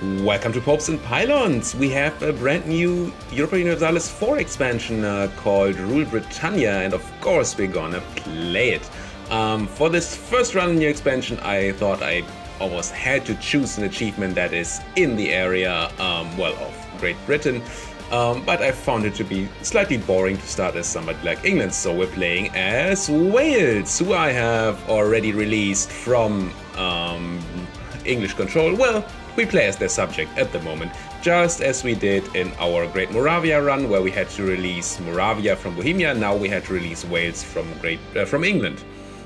Welcome to Popes and Pylons! We have a brand new Europa Universalis IV expansion called Rule Britannia, and of course we're gonna play it. For this first run in the expansion, I thought I almost had to choose an achievement that is in the area, of Great Britain, but I found it to be slightly boring to start as somebody like England, so we're playing as Wales, who I have already released from English control. Well, we play as their subject at the moment, just as we did in our Great Moravia run, where we had to release Moravia from Bohemia. Now we had to release Wales from England.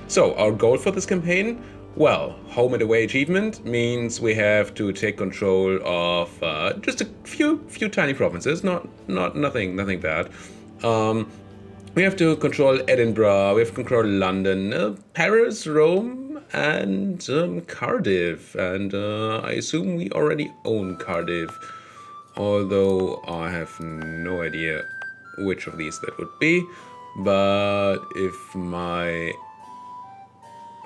So our goal for this campaign, well, home and away achievement means we have to take control of just a few tiny provinces, nothing bad. We have to control Edinburgh, we have to control London, Paris, Rome, and Cardiff. And I assume we already own Cardiff, although I have no idea which of these that would be. But if my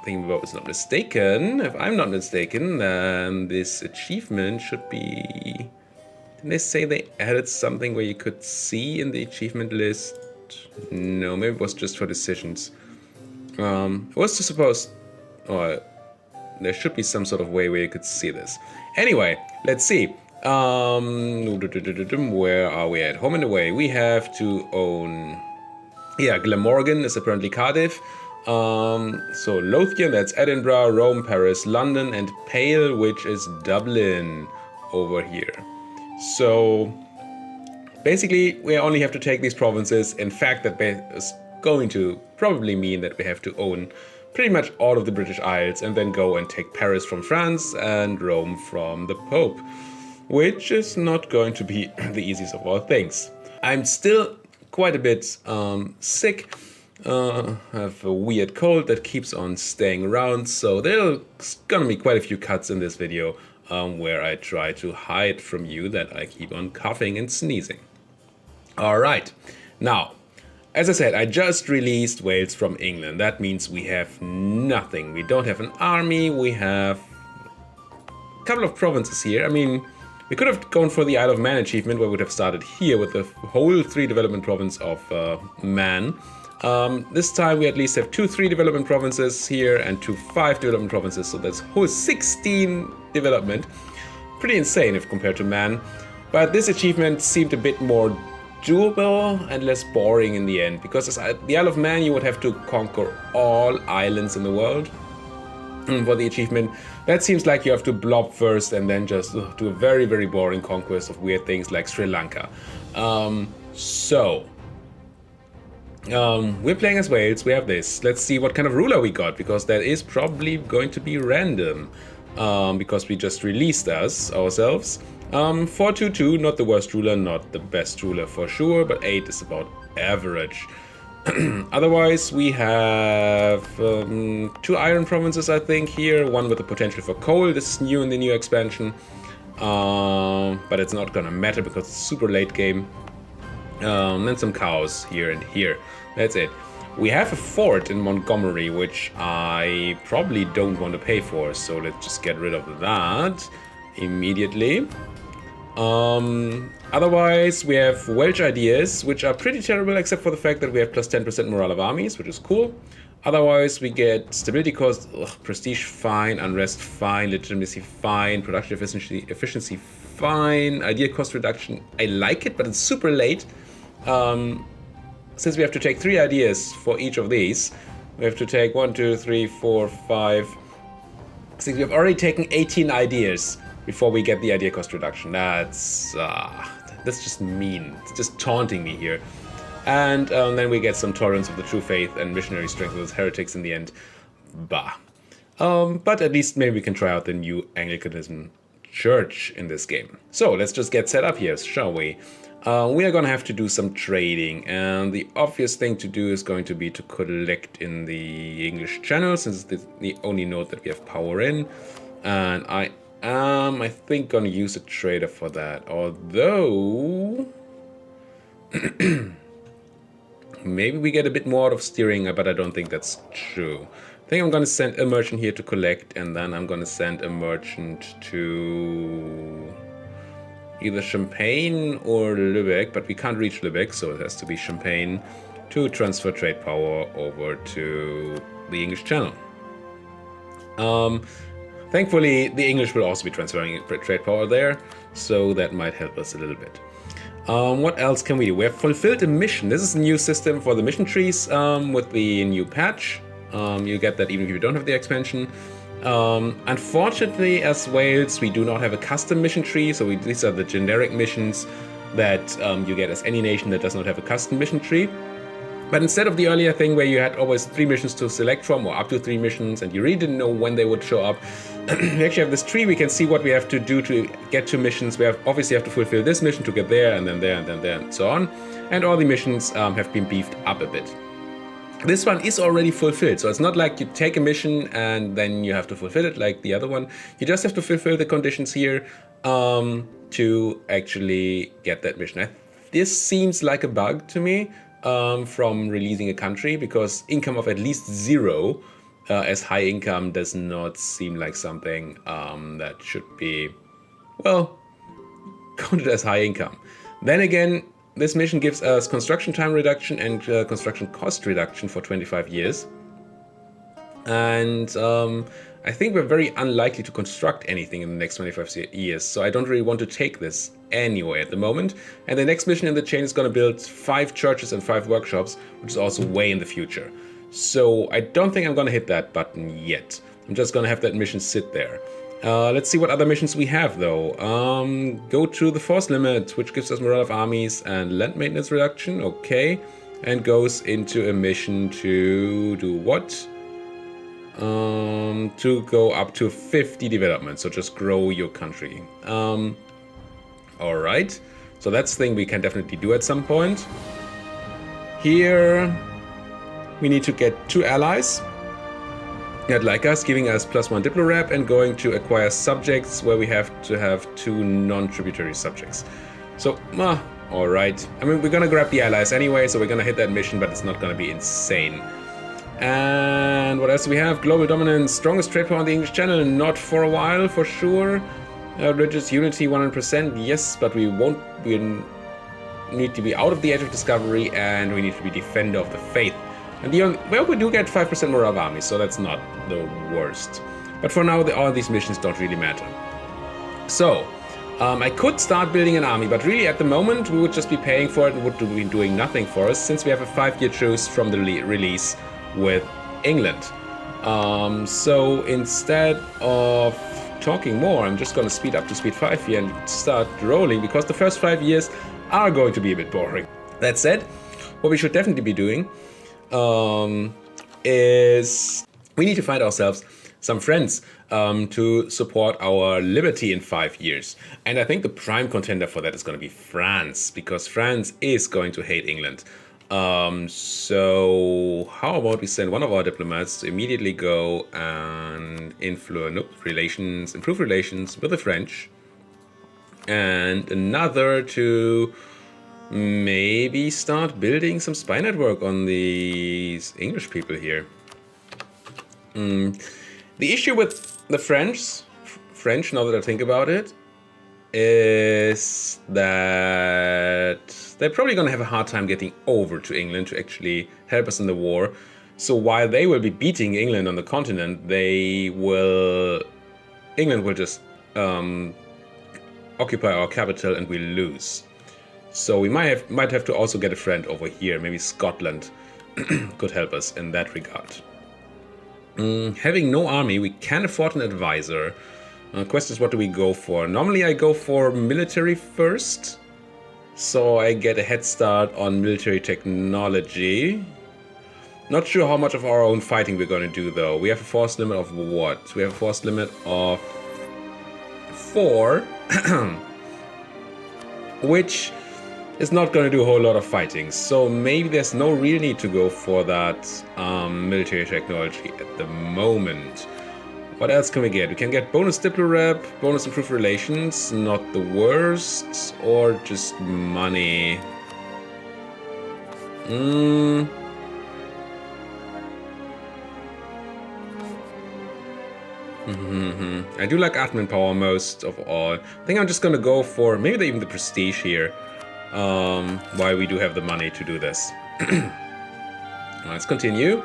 thingamabot is not mistaken, if I'm not mistaken, then this achievement should be... Didn't they say they added something where you could see in the achievement list? No, maybe it was just for decisions. It was supposed... Oh, there should be some sort of way where you could see this. Anyway, let's see. Where are we at? Home and away. We have to own... Yeah, Glamorgan is apparently Cardiff. So Lothian, that's Edinburgh, Rome, Paris, London, and Pale, which is Dublin over here. So basically, we only have to take these provinces. In fact, that is going to probably mean that we have to own pretty much all of the British Isles and then go and take Paris from France and Rome from the Pope, which is not going to be the easiest of all things. I'm still quite a bit sick. I have a weird cold that keeps on staying around, so there's gonna be quite a few cuts in this video where I try to hide from you that I keep on coughing and sneezing. Alright, now, as I said, I just released Wales from England. That means we have nothing. We don't have an army, we have a couple of provinces here. I mean, we could have gone for the Isle of Man achievement, where we would have started here with the whole 3 development province of Man. This time we at least have 2 3 development provinces here and 2 5 development provinces, so that's whole 16 development. Pretty insane if compared to Man. But this achievement seemed a bit more doable and less boring in the end, because as the Isle of Man you would have to conquer all islands in the world for the achievement. That seems like you have to blob first and then just do a very, very boring conquest of weird things like Sri Lanka. We're playing as Wales, we have this. Let's see what kind of ruler we got, because that is probably going to be random, because we just released ourselves. 422, not the worst ruler, not the best ruler for sure, but 8 is about average. Otherwise, we have 2 iron provinces, I think, here. One with the potential for coal. This is new in the new expansion, but it's not gonna matter because it's super late game. Then some cows here and here. That's it. We have a fort in Montgomery, which I probably don't want to pay for, so let's just get rid of that immediately. Otherwise, we have Welsh ideas, which are pretty terrible, except for the fact that we have plus 10% morale of armies, which is cool. Otherwise, we get stability cost, prestige fine, unrest fine, legitimacy fine, production efficiency fine, idea cost reduction. I like it, but it's super late. Since we have to take 3 ideas for each of these, we have to take 1, 2, 3, 4, 5, 6. We have already taken 18 ideas before we get the idea cost reduction. That's just mean. It's just taunting me here. And then we get some tolerance of the true faith and missionary strength of those heretics in the end. Bah. But at least maybe we can try out the new Anglicanism church in this game. So let's just get set up here, shall we? We are gonna have to do some trading, and the obvious thing to do is going to be to collect in the English channel, since it's the only node that we have power in. And I think gonna use a trader for that, although maybe we get a bit more out of steering, but I don't think that's true. I think I'm gonna send a merchant here to collect, and then I'm gonna send a merchant to either Champagne or Lübeck, but we can't reach Lübeck, so it has to be Champagne to transfer trade power over to the English Channel. Thankfully, the English will also be transferring trade power there, so that might help us a little bit. What else can we do? We have fulfilled a mission. This is a new system for the mission trees with the new patch. You get that even if you don't have the expansion. Unfortunately, as Wales, we do not have a custom mission tree, so these are the generic missions that you get as any nation that does not have a custom mission tree. But instead of the earlier thing where you had always 3 missions to select from, or up to 3 missions, and you really didn't know when they would show up, we actually have this tree. We can see what we have to do to get to missions. We obviously have to fulfill this mission to get there, and then there, and then there, and so on. And all the missions have been beefed up a bit. This one is already fulfilled, so it's not like you take a mission and then you have to fulfill it like the other one. You just have to fulfill the conditions here to actually get that mission. This seems like a bug to me. From releasing a country, because income of at least 0 as high income does not seem like something that should be, well, counted as high income. Then again, this mission gives us construction time reduction and construction cost reduction for 25 years. And I think we're very unlikely to construct anything in the next 25 years, so I don't really want to take this anyway at the moment. And the next mission in the chain is going to build 5 churches and 5 workshops, which is also way in the future. So I don't think I'm going to hit that button yet. I'm just going to have that mission sit there. Let's see what other missions we have, though. Go to the force limit, which gives us morale of armies and land maintenance reduction. Okay. And goes into a mission to do what? To go up to 50 development, so just grow your country. Alright, so that's the thing we can definitely do at some point. Here, we need to get 2 allies that like us, giving us +1 Diplorep, and going to acquire subjects where we have to have 2 non-tributary subjects. So, alright. I mean, we're gonna grab the allies anyway, so we're gonna hit that mission, but it's not gonna be insane. And what else do we have? Global dominance, strongest trade power on the English Channel, not for a while, for sure. Religious unity, 100%, yes, but we need to be out of the Age of Discovery, and we need to be defender of the faith. And well, we do get 5% morale of armies, so that's not the worst. But for now, all these missions don't really matter. So, I could start building an army, but really at the moment, we would just be paying for it and would be doing nothing for us, since we have a 5-year truce from the release with England. So instead of talking more, I'm just going to speed up to speed 5 here and start rolling, because the first 5 years are going to be a bit boring. That said, what we should definitely be doing is we need to find ourselves some friends to support our liberty in 5 years. And I think the prime contender for that is going to be France, because France is going to hate England. So how about we send one of our diplomats to immediately go and improve relations with the French, and another to maybe start building some spy network on these English people here. The issue with the French, now that I think about it, is that they're probably going to have a hard time getting over to England to actually help us in the war. So while they will be beating England on the continent, England will just occupy our capital and we'll lose. So we might have to also get a friend over here. Maybe Scotland could help us in that regard. Having no army, we can afford an advisor. Question is, what do we go for? Normally I go for military first, so I get a head start on military technology. Not sure how much of our own fighting we're going to do, though. We have a force limit of what? We have a force limit of 4, which is not going to do a whole lot of fighting. So maybe there's no real need to go for that military technology at the moment. What else can we get? We can get bonus Diplorep, bonus improved relations, not the worst, or just money. I do like admin power most of all. I think I'm just gonna go for maybe even the prestige here. Why we do have the money to do this. Let's continue.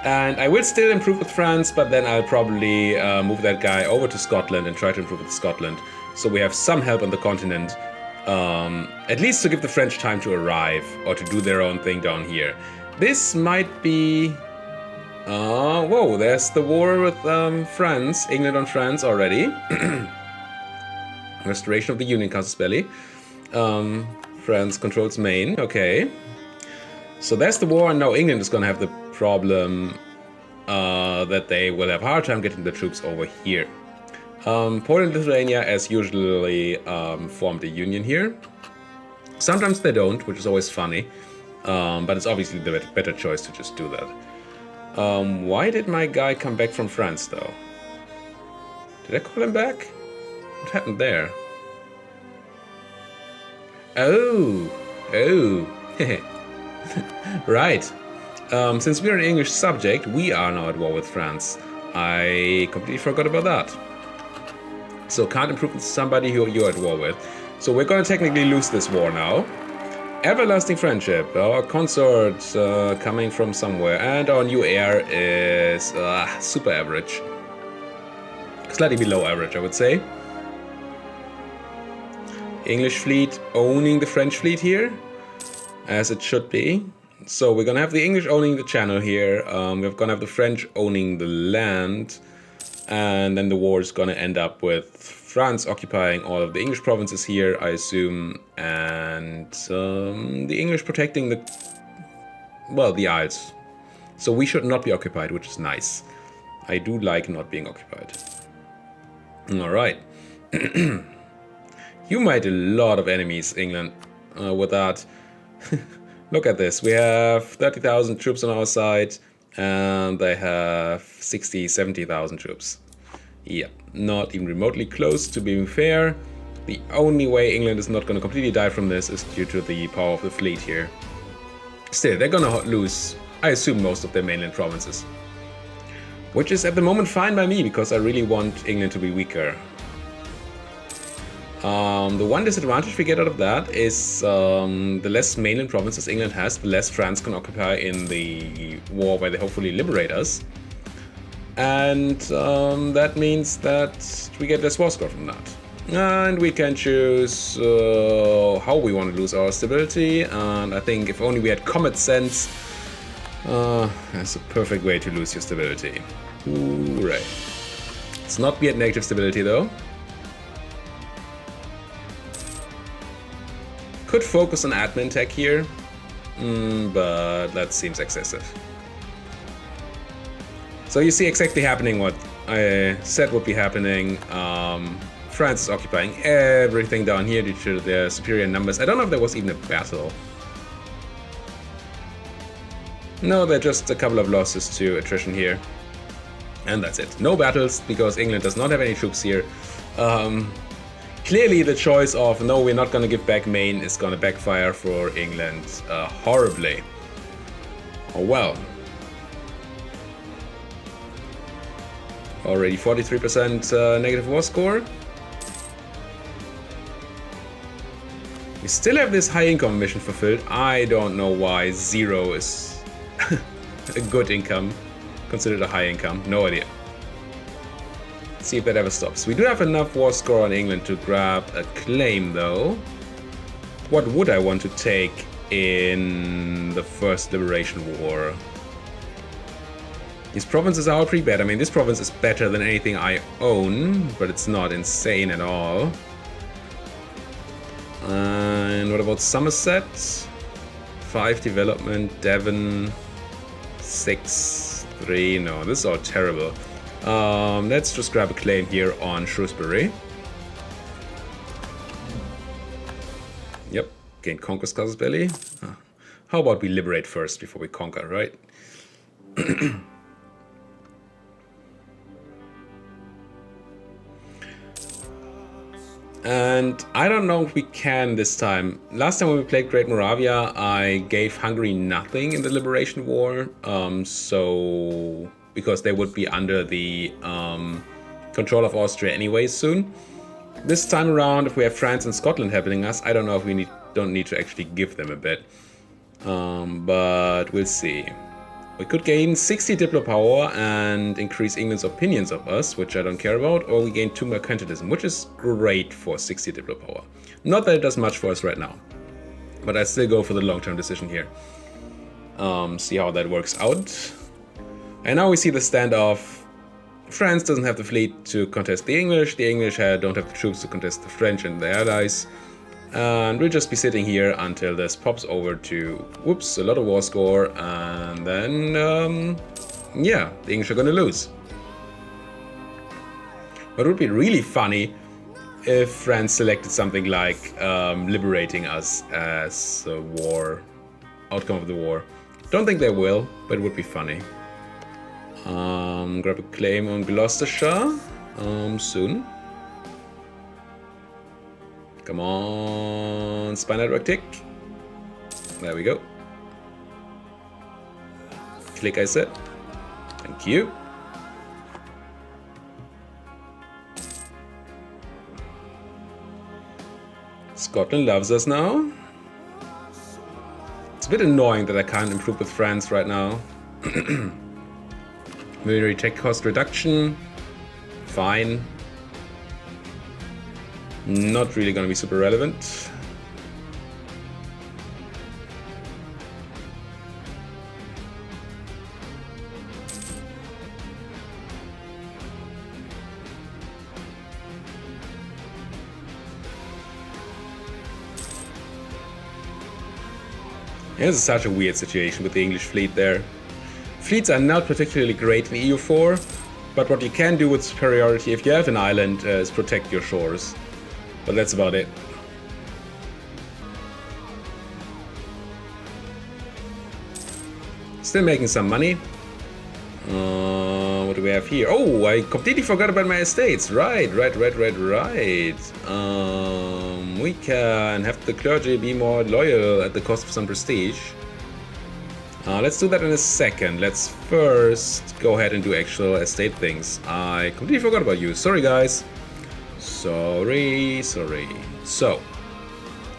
And I will still improve with France, but then I'll probably move that guy over to Scotland and try to improve with Scotland. So we have some help on the continent. At least to give the French time to arrive or to do their own thing down here. This might be... whoa, there's the war with France, England on France already. Restoration of the Union Casus Belli. France controls Maine, okay. So there's the war, and now England is going to have the problem that they will have a hard time getting the troops over here. Poland and Lithuania, as usually, formed a union here. Sometimes they don't, which is always funny, but it's obviously the better choice to just do that. Why did my guy come back from France, though? Did I call him back? What happened there? Oh, right. Since we're an English subject, we are now at war with France. I completely forgot about that. So can't improve with somebody who you're at war with. So we're going to technically lose this war now. Everlasting friendship. Our consort coming from somewhere. And our new heir is super average. Slightly below average, I would say. English fleet owning the French fleet here, as it should be. So we're gonna have the English owning the channel here. We're gonna have the French owning the land, and then the war is gonna end up with France occupying all of the English provinces here, I assume, and the English protecting the Isles. So we should not be occupied, which is nice. I do like not being occupied. All right. You made a lot of enemies, England, with that. Look at this. We have 30,000 troops on our side, and they have 60, 70,000 troops. Yeah, not even remotely close to being fair. The only way England is not going to completely die from this is due to the power of the fleet here. Still, they're going to lose, I assume, most of their mainland provinces. Which is at the moment fine by me, because I really want England to be weaker. The one disadvantage we get out of that is the less mainland provinces England has, the less France can occupy in the war where they hopefully liberate us. And that means that we get less war score from that. And we can choose how we want to lose our stability. And I think if only we had Comet Sense, that's a perfect way to lose your stability. Hooray. Let's not be at negative stability though. Could focus on admin tech here, but that seems excessive. So you see exactly happening what I said would be happening. France is occupying everything down here due to their superior numbers. I don't know if there was even a battle. No, they're just a couple of losses to attrition here. And that's it. No battles, because England does not have any troops here. Clearly the choice of no, we're not going to give back Maine is going to backfire for England horribly. Oh well. Already 43% negative war score. We still have this high income mission fulfilled. I don't know why 0 is a good income considered a high income. No idea. See if that ever stops. We do have enough war score on England to grab a claim though. What would I want to take in the first liberation war? These provinces are all pretty bad. I mean, this province is better than anything I own, but it's not insane at all. And what about Somerset? 5 development, Devon, 6, 3. No, this is all terrible. Let's just grab a claim here on Shrewsbury. Yep, gain Conquest Casus Belli. How about we liberate first before we conquer, right? And I don't know if we can this time. Last time when we played Great Moravia, I gave Hungary nothing in the Liberation War. So because they would be under the control of Austria anyway soon. This time around, if we have France and Scotland helping us, I don't know if we don't need to actually give them a bit. But we'll see. We could gain 60 Diplo power and increase England's opinions of us, which I don't care about, or we gain 2 mercantilism, which is great for 60 Diplo power. Not that it does much for us right now, but I still go for the long-term decision here. See how that works out. And now we see the standoff. France doesn't have the fleet to contest the English don't have the troops to contest the French and their allies. And we'll just be sitting here until this pops over to, whoops, a lot of war score, and then, yeah, the English are gonna lose. But it would be really funny if France selected something like liberating us as a war, outcome of the war. Don't think they will, but it would be funny. Grab a claim on Gloucestershire, soon. Come on, spy network tick. There we go. Click, I said. Thank you. Scotland loves us now. It's a bit annoying that I can't improve with France right now. Military tech cost reduction. Fine. Not really going to be super relevant. This is such a weird situation with the English fleet there. Fleets are not particularly great in EU4, but what you can do with superiority if you have an island is protect your shores. But that's about it. Still making some money. What do we have here? Oh, I completely forgot about my estates. Right. We can have the clergy be more loyal at the cost of some prestige. Let's do that in a second. Let's first go ahead and do actual estate things. I completely forgot about you. Sorry, guys. Sorry. So,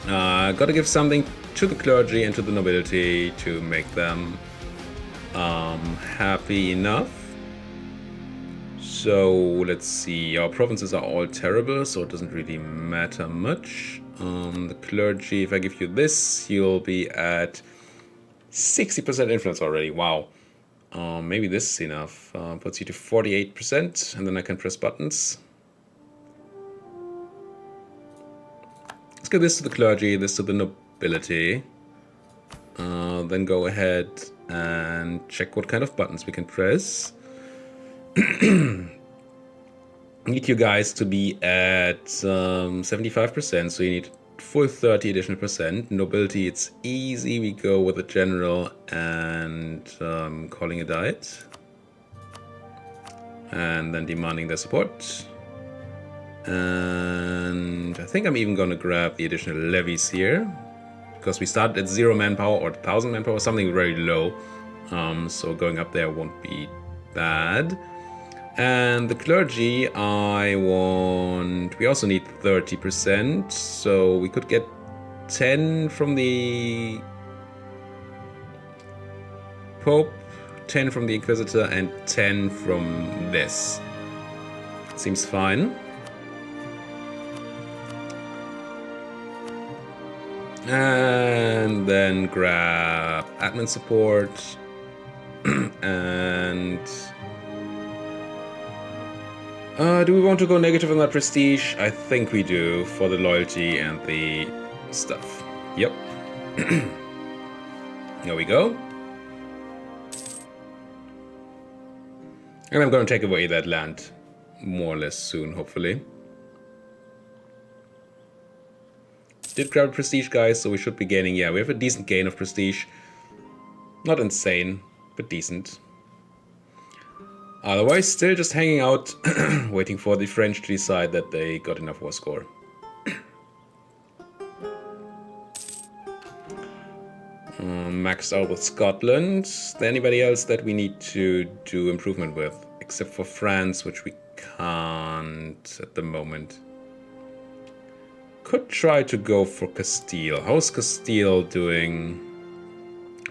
gotta give something to the clergy and to the nobility to make them happy enough. So, let's see. Our provinces are all terrible, so it doesn't really matter much. The clergy, if I give you this, you'll be at 60% influence already. Wow. Maybe this is enough. Puts you to 48%, and then I can press buttons. Let's give this to the clergy, this to the nobility. Then go ahead and check what kind of buttons we can press. Need you guys to be at 75%, so you need full 30 additional percent. Nobility, it's easy. We go with a general and calling a diet. And then demanding their support. And I think I'm even going to grab the additional levies here, because we started at 0 manpower or 1000 manpower, something very low. So going up there won't be bad. And the clergy, we also need 30%, so we could get 10 from the Pope, 10 from the Inquisitor, and 10 from this. Seems fine. And then grab admin support and do we want to go negative on that prestige? I think we do, for the loyalty and the stuff. Yep. There we go. And I'm going to take away that land more or less soon, hopefully. Did grab a prestige, guys, so we should be gaining. Yeah, we have a decent gain of prestige. Not insane, but decent. Otherwise, still just hanging out, waiting for the French to decide that they got enough war score. Maxed out with Scotland. Is there anybody else that we need to do improvement with? Except for France, which we can't at the moment. Could try to go for Castile. How's Castile doing?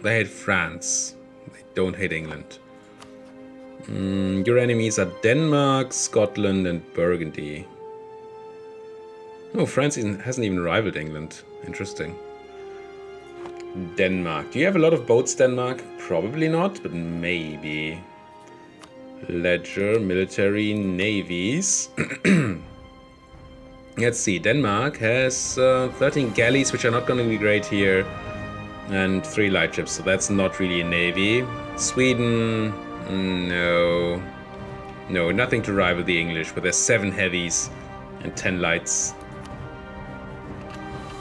They hate France. They don't hate England. Your enemies are Denmark, Scotland, and Burgundy. Oh, France hasn't even rivaled England. Interesting. Denmark. Do you have a lot of boats, Denmark? Probably not, but maybe. Ledger, military, navies. Let's see. Denmark has 13 galleys, which are not going to be great here. And 3 light ships, so that's not really a navy. Sweden, no. No, nothing to rival the English, but there's 7 heavies and 10 lights.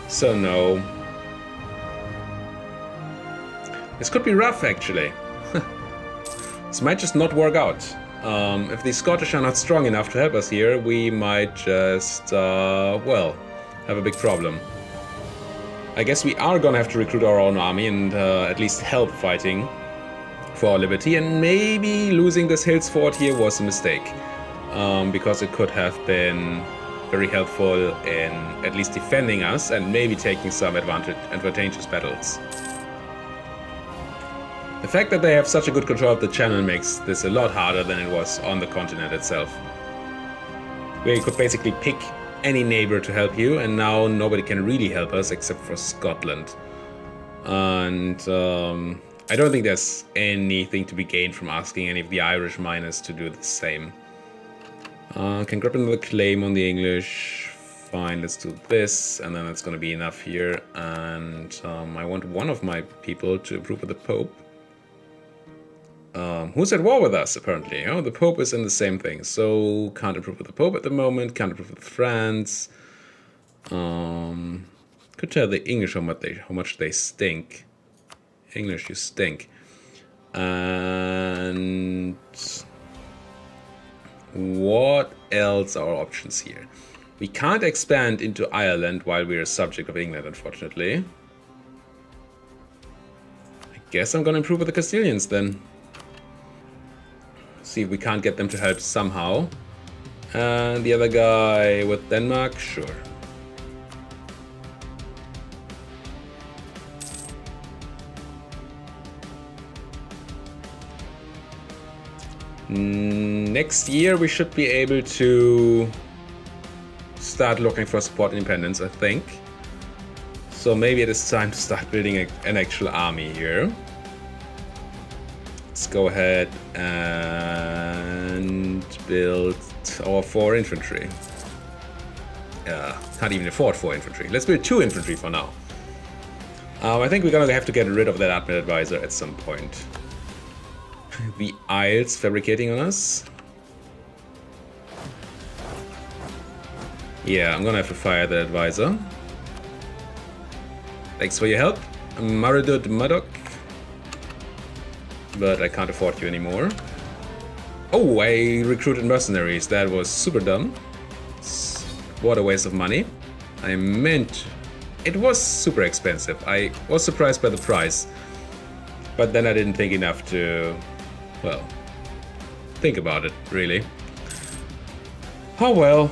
So no. This could be rough, actually. This might just not work out. If the Scottish are not strong enough to help us here, we might just, well, have a big problem. I guess we are gonna have to recruit our own army and at least help fighting for our liberty. And maybe losing this Hills Fort here was a mistake. Because it could have been very helpful in at least defending us and maybe taking some advantageous battles. The fact that they have such a good control of the channel makes this a lot harder than it was on the continent itself. Where you could basically pick any neighbor to help you, and now nobody can really help us except for Scotland. And I don't think there's anything to be gained from asking any of the Irish miners to do the same. Can grab another claim on the English. Fine, let's do this, and then that's gonna be enough here. And I want one of my people to approve of the Pope. Who's at war with us, apparently. Oh, the Pope is in the same thing. So, can't approve with the Pope at the moment. Can't approve with France. Could tell the English how much they stink. English, you stink. And what else are our options here? We can't expand into Ireland while we're a subject of England, unfortunately. I guess I'm gonna improve with the Castilians then. See if we can't get them to help somehow. And the other guy with Denmark, sure. Next year we should be able to start looking for support independence, I think. So maybe it is time to start building an actual army here. Let's go ahead and build our 4 infantry. Can't even afford 4 infantry. Let's build 2 infantry for now. I think we're gonna have to get rid of that admin advisor at some point. The Isles fabricating on us. Yeah, I'm gonna have to fire the advisor. Thanks for your help, Maridud Muddock. But I can't afford you anymore. Oh, I recruited mercenaries. That was super dumb. What a waste of money. I meant... It was super expensive. I was surprised by the price. But then I didn't think enough to... Well, think about it, really. Oh well.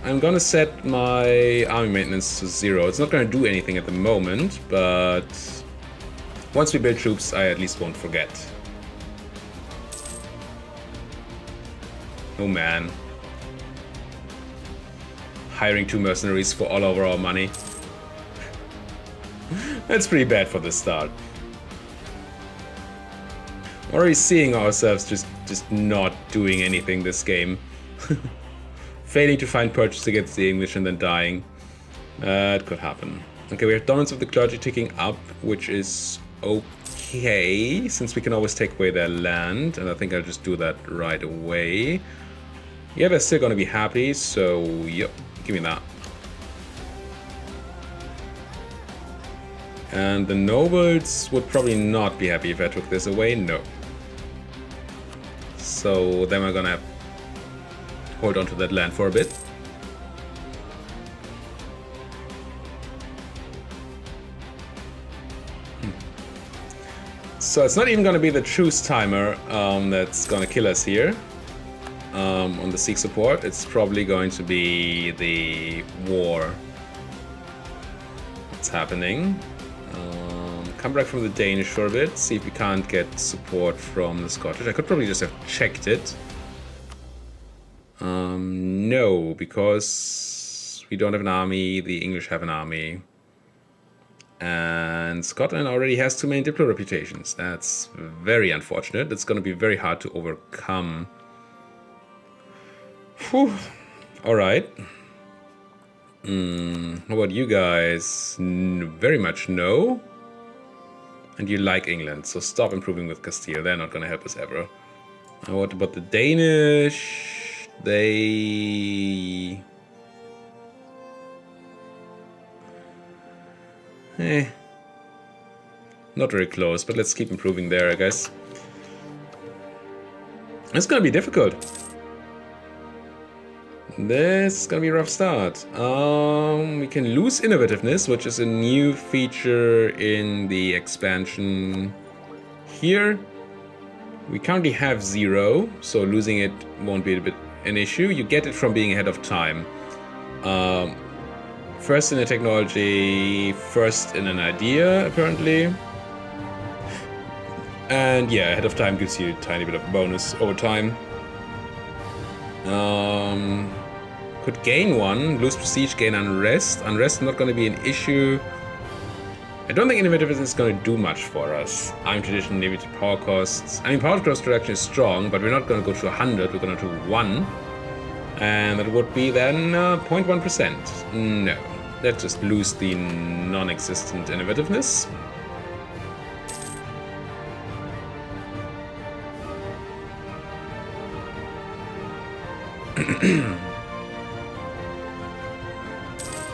I'm gonna set my army maintenance to 0. It's not gonna do anything at the moment, but... Once we build troops, I at least won't forget. Oh man. Hiring 2 mercenaries for all over our money. That's pretty bad for the start. Already seeing ourselves just not doing anything this game. Failing to find purchase against the English and then dying. It could happen. Okay, we have dominance of the clergy ticking up, which is okay, since we can always take away their land, and I think I'll just do that right away. Yeah, they're still gonna be happy, so yep, give me that. And the nobles would probably not be happy if I took this away, no. So then we're gonna have to hold on to that land for a bit. So it's not even going to be the truce timer that's going to kill us here. on the Sikh support, it's probably going to be the war that's happening. Come back from the Danish for a bit, see if we can't get support from the Scottish. I could probably just have checked it. No, because we don't have an army, the English have an army. And Scotland already has too many Diplo reputations. That's very unfortunate. It's going to be very hard to overcome. Whew. Alright. How about you guys? Very much no. And you like England, so stop improving with Castile. They're not going to help us ever. What about the Danish? They... Not very close, but let's keep improving there, I guess. It's gonna be difficult. This is gonna be a rough start. We can lose Innovativeness, which is a new feature in the expansion here. We currently have 0, so losing it won't be an issue. You get it from being ahead of time. First in a technology, first in an idea, apparently. And yeah, ahead of time gives you a tiny bit of bonus over time. Could gain 1, lose prestige, gain unrest. Unrest not going to be an issue. I don't think Innovativeness is going to do much for us. Army tradition, navy power costs. I mean, power cost reduction is strong, but we're not going to go to 100, we're going to do 1. And that would be then 0.1%. No. Let's just lose the non-existent Innovativeness.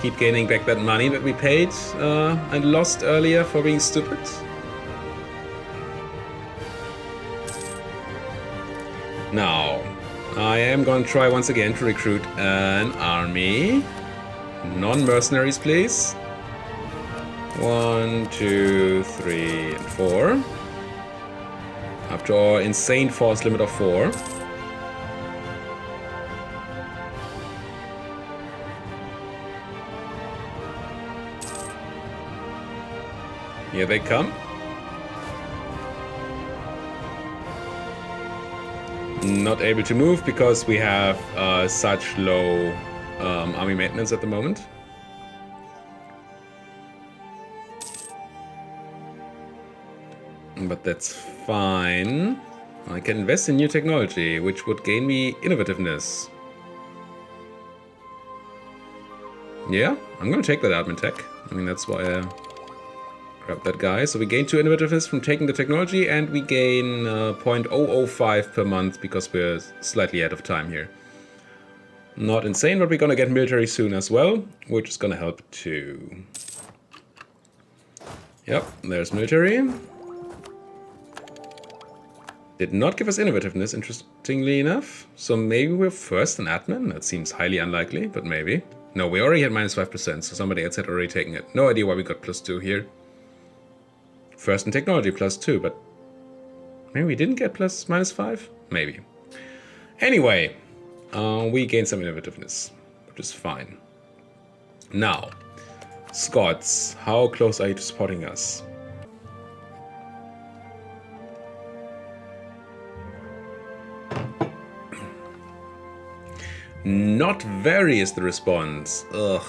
Keep gaining back that money that we paid and lost earlier for being stupid. Now, I am going to try once again to recruit an army. Non-mercenaries, please. 1, 2, 3, and 4. Up to our insane force limit of 4. Here they come. Not able to move because we have such low army maintenance at the moment. But that's fine. I can invest in new technology, which would gain me innovativeness. Yeah, I'm gonna take that admin tech. I mean, that's why I grabbed that guy. So we gain 2 innovativeness from taking the technology, and we gain 0.005 per month because we're slightly ahead of time here. Not insane, but we're gonna get military soon as well, which is gonna help too. Yep, there's military. Did not give us innovativeness, interestingly enough. So maybe we're first in admin? That seems highly unlikely, but maybe. No, we already had minus 5%, so somebody else had already taken it. No idea why we got +2 here. First in technology, +2, but maybe we didn't get -5? Maybe. Anyway, we gained some innovativeness, which is fine. Now, Scots, how close are you to spotting us? Not very is the response. Ugh.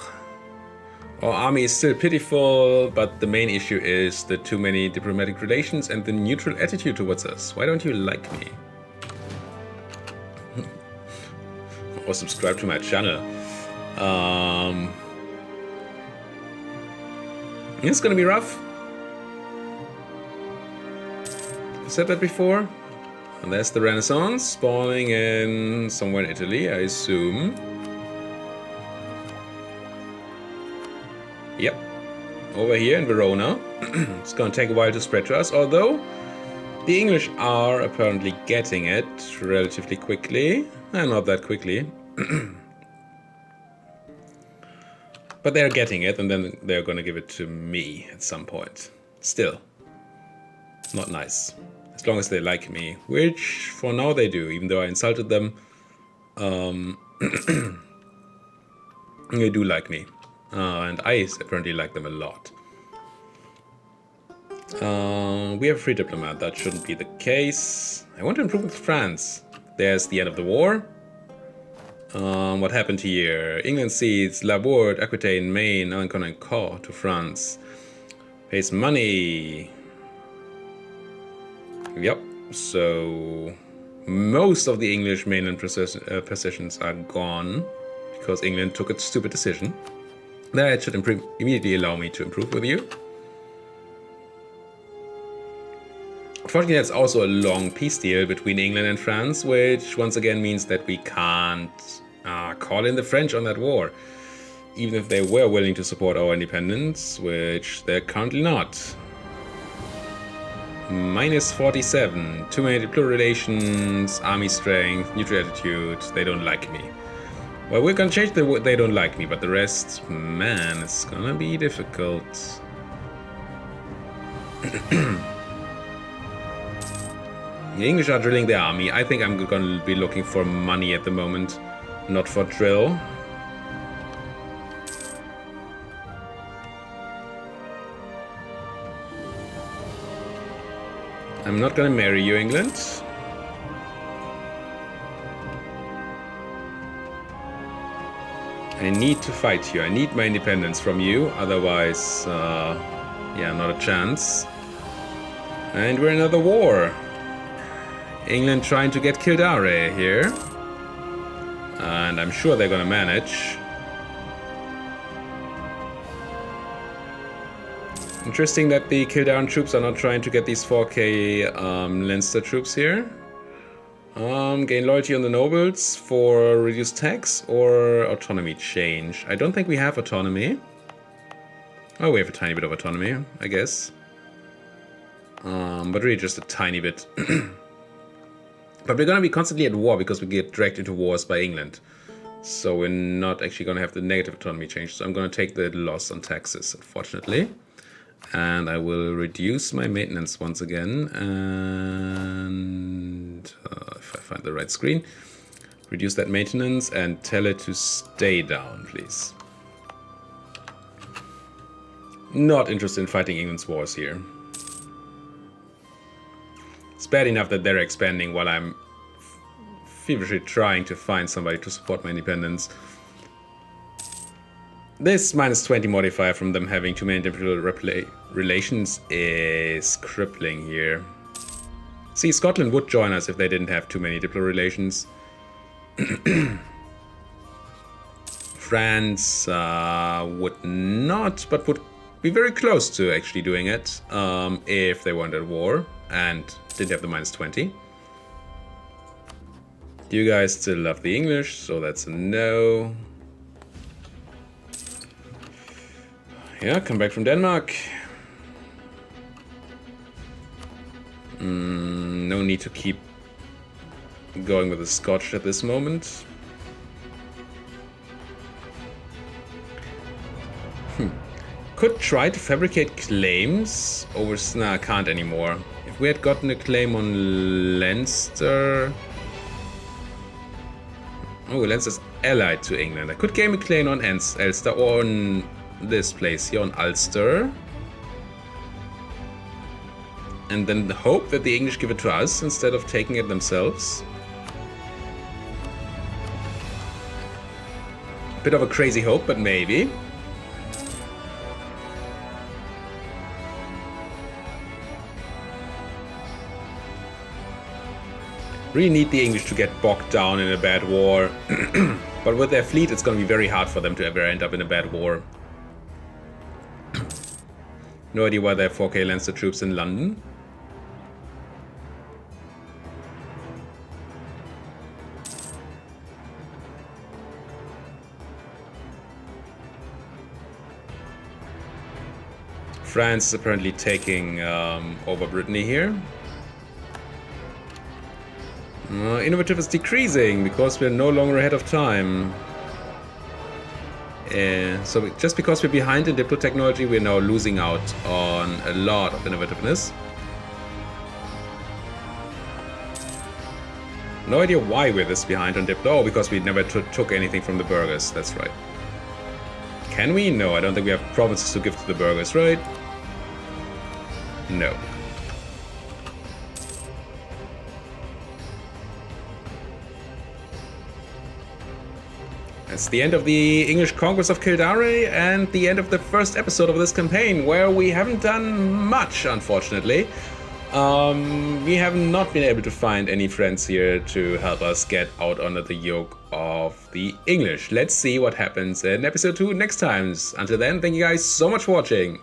Our army is still pitiful, but the main issue is the too many diplomatic relations and the neutral attitude towards us. Why don't you like me? Or subscribe to my channel. It's gonna be rough. I said that before. And there's the Renaissance spawning in somewhere in Italy, I assume. Yep, over here in Verona. It's gonna take a while to spread to us, although the English are apparently getting it relatively quickly. Not that quickly. But they're getting it, and then they're gonna give it to me at some point. Still, not nice. As long as they like me, which for now they do, even though I insulted them They do like me. And I apparently like them a lot. We have a free diplomat. That shouldn't be the case. I want to improve with France. There's the end of the war. What happened here? England cedes Labourd, Aquitaine, Maine, Alençon and Caen to France. Pays money. Yep. So most of the English mainland possessions are gone because England took a stupid decision. That should immediately allow me to improve with you. Unfortunately, that's also a long peace deal between England and France, which once again means that we can't call in the French on that war, even if they were willing to support our independence, which they're currently not. Minus 47, too many diplomatic relations, army strength, neutral attitude, they don't like me. Well, we're gonna change the they don't like me, but the rest, man, it's gonna be difficult. The English are drilling their army. I think I'm gonna be looking for money at the moment, not for drill. I'm not gonna marry you, England. I need to fight you. I need my independence from you. Otherwise, yeah, not a chance. And we're in another war. England trying to get Kildare here. And I'm sure they're gonna manage. Interesting that the Kildare troops are not trying to get these 4K Leinster troops here. Gain loyalty on the nobles for reduced tax or autonomy change. I don't think we have autonomy. Oh, we have a tiny bit of autonomy, I guess. But really just a tiny bit. But we're gonna be constantly at war because we get dragged into wars by England. So we're not actually gonna have the negative autonomy change. So I'm gonna take the loss on taxes, unfortunately. And I will reduce my maintenance once again. And if I find the right screen, reduce that maintenance and tell it to stay down, please. Not interested in fighting England's wars here. It's bad enough that they're expanding while I'm feverishly trying to find somebody to support my independence. This minus 20 modifier from them having too many different relations is crippling here. See, Scotland would join us if they didn't have too many diplomatic relations. France would not, but would be very close to actually doing it if they weren't at war and didn't have the minus 20. You guys still love the English, so that's a no. Yeah, come back from Denmark. No need to keep going with the Scotch at this moment. Could try to fabricate claims over... Nah, can't anymore. If we had gotten a claim on Leinster... Oh, Leinster's allied to England. I could gain a claim on Ulster or on this place here on Ulster. And then hope that the English give it to us instead of taking it themselves. Bit of a crazy hope, but maybe. Really need the English to get bogged down in a bad war. But with their fleet, it's going to be very hard for them to ever end up in a bad war. No idea why they have 4K Leinster troops in London. France is apparently taking over Brittany here. Innovative is decreasing because we're no longer ahead of time. So just because we're behind in diplo technology, we're now losing out on a lot of innovativeness. No idea why we're this behind on Diplo. Oh, because we never took anything from the burghers. That's right. Can we? No, I don't think we have provinces to give to the burghers, right? No. That's the end of the English Conquest of Kildare and the end of the first episode of this campaign, where we haven't done much, unfortunately. We have not been able to find any friends here to help us get out under the yoke of the English. Let's see what happens in episode 2 next time. Until then, thank you guys so much for watching.